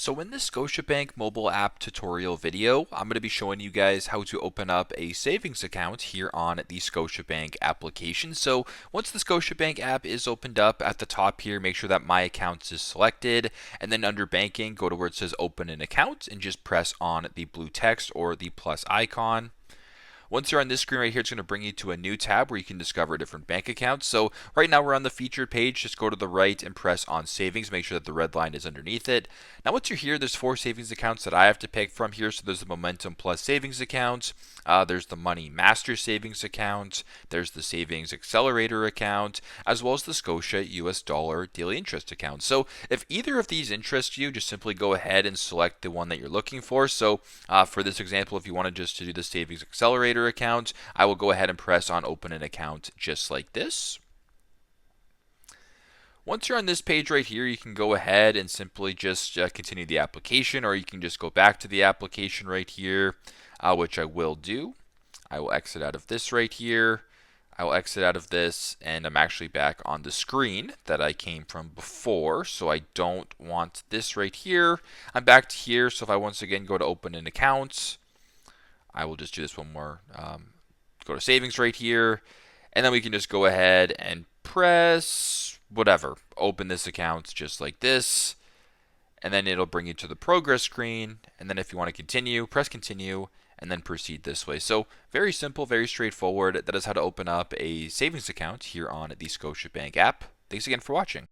So in this Scotiabank mobile app tutorial video, I'm going to be showing you guys how to open up a savings account here on the Scotiabank application. So once the Scotiabank app is opened up at the top here, make sure that My Accounts is selected. And then under banking, go to where it says open an account and just press on the blue text or the plus icon. Once you're on this screen right here, it's going to bring you to a new tab where you can discover different bank accounts. So right now we're on the featured page. Just go to the right and press on savings. Make sure that the red line is underneath it. Now once you're here, there's 4 savings accounts that I have to pick from here. So there's the MomentumPLUS Savings Account. There's the Money Master Savings Account. There's the Savings Accelerator Account, as well as the Scotia US Dollar Daily Interest Account. So if either of these interest you, just simply go ahead and select the one that you're looking for. So for this example, if you wanted just to do the Savings Accelerator account, I will go ahead and press on open an account just like this. Once you're on this page right here, you can go ahead and simply just continue the application, or you can just go back to the application right here, which I will do. I will exit out of this right here. I will exit out of this, and I'm actually back on the screen that I came from before, so I don't want this right here. I'm back to here, so if I once again go to open an account, I will just do this one more. Go to savings right here, and then we can just go ahead and press whatever. Open this account just like this, and then it'll bring you to the progress screen. And then if you want to continue, press continue, and then proceed this way. So very simple, very straightforward. That is how to open up a savings account here on the Scotiabank app. Thanks again for watching.